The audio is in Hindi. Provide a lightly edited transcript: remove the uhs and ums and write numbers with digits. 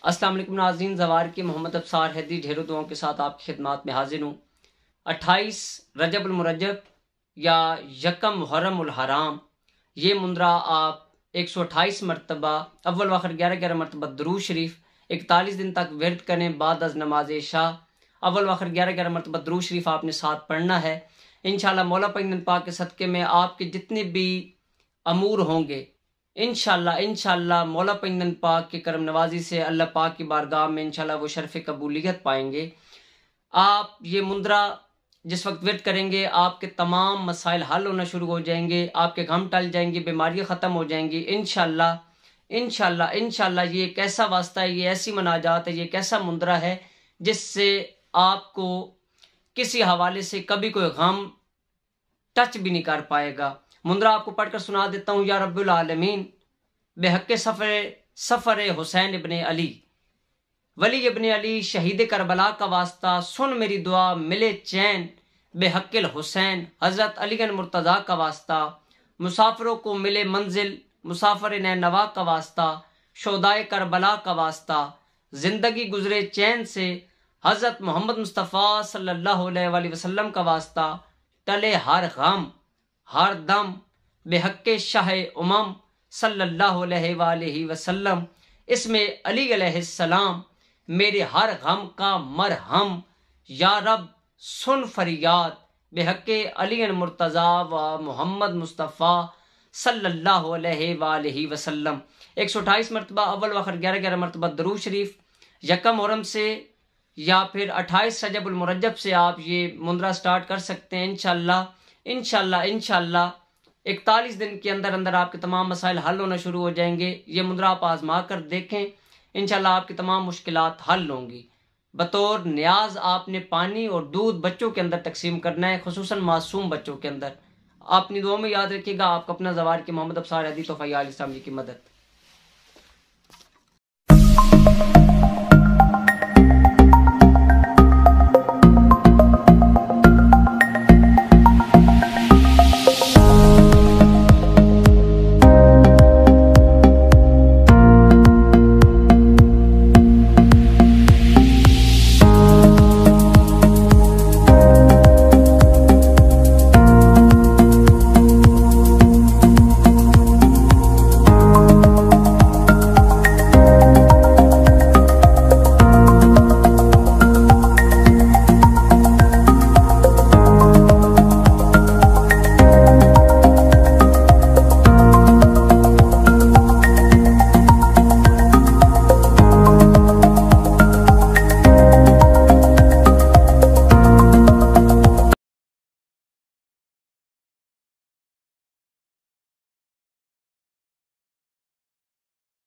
अस्सलाम वालेकुम नाज़रीन, ज़वार की मोहम्मद अब्सार हैदी ढेरों दुआओं के साथ आपकी खिदमत में हाजिर हूँ। 28 रजब मुरज्जब या यकम मुहर्रम हराम, ये मुंदरा आप 128 मरतबा अव्वल व आखिर 11-11 मरतबा दरूद शरीफ 41 दिन तक विर्द करें। बाद अज नमाज शाह अव्वल व आखिर 11-11 मरतबा दरूद शरीफ आपने साथ पढ़ना है। इंशाअल्लाह मौला पैगंबर पाक के सदक़े में आपके जितने भी अमूर होंगे इंशाअल्लाह मौला पैगंबर पाक की करम नवाजी से अल्लाह पाक की बारगाह में इंशाअल्लाह वो शर्फ़ कबूलियत पाएंगे। आप ये मुंदरा जिस वक्त विर्द करेंगे आपके तमाम मसाइल हल होना शुरू हो जाएंगे, आपके गम टल जाएंगे, बीमारियां ख़त्म हो जाएंगी इंशाअल्लाह। ये एक ऐसा वास्ता है, ये ऐसी मनाजात है, ये एक ऐसा मुंदरा है जिससे आपको किसी हवाले से कभी कोई गम टच भी नहीं कर पाएगा। मुंदरा आपको पढ़कर सुना देता हूँ। या रब्बुल आलमीन बेहक़्क़े सफ़र हुसैन इब्ने अली वली इब्ने अली शहीद करबला का वास्ता, सुन मेरी दुआ मिले चैन बेहक़्क़िल हुसैन हज़रत अलीगन मुर्तज़ा का वास्ता, मुसाफिरों को मिले मंजिल मुसाफिर नैनवा का वास्ता, शोदाए करबला का वास्ता, ज़िंदगी गुजरे चैन से हज़रत मोहम्मद मुस्तफ़ा सल्लल्लाहु अलैहि वसल्लम का वास्ता, टले हर गम हर दम बेहक़्क़े शाह उमम सल्लल्लाहु अलैहि वसल्लम, इसमें अली अलैहिस्सलाम मेरे हर गम का मरहम, या रब सुन फरियाद बेहक़्क़े अली मुर्तज़ा व मोहम्मद मुस्तफ़ा सल्लल्लाहु अलैहि वसल्लम। 128 मरतबा अव्वल आखिर 11-11 मरतबा दरूद शरीफ यकम मुहर्रम से या फिर 28 रजब मुरज्जब से आप ये मुंदरा स्टार्ट कर सकते हैं। इंशाअल्लाह 41 दिन के अंदर अंदर आपके तमाम मसाइल हल होना शुरू हो जाएंगे। ये मुंदरा आप आजमा कर देखें, इंशाअल्लाह आपकी तमाम मुश्किलात हल होंगी। बतौर न्याज आपने पानी और दूध बच्चों के अंदर तकसीम करना है, खुसूसन मासूम बच्चों के अंदर। अपनी दुआ में याद रखिएगा। आपका अपना ज़वार की मोहम्मद अब्सार हैदी तोफ़ा या अली साहब की मदद।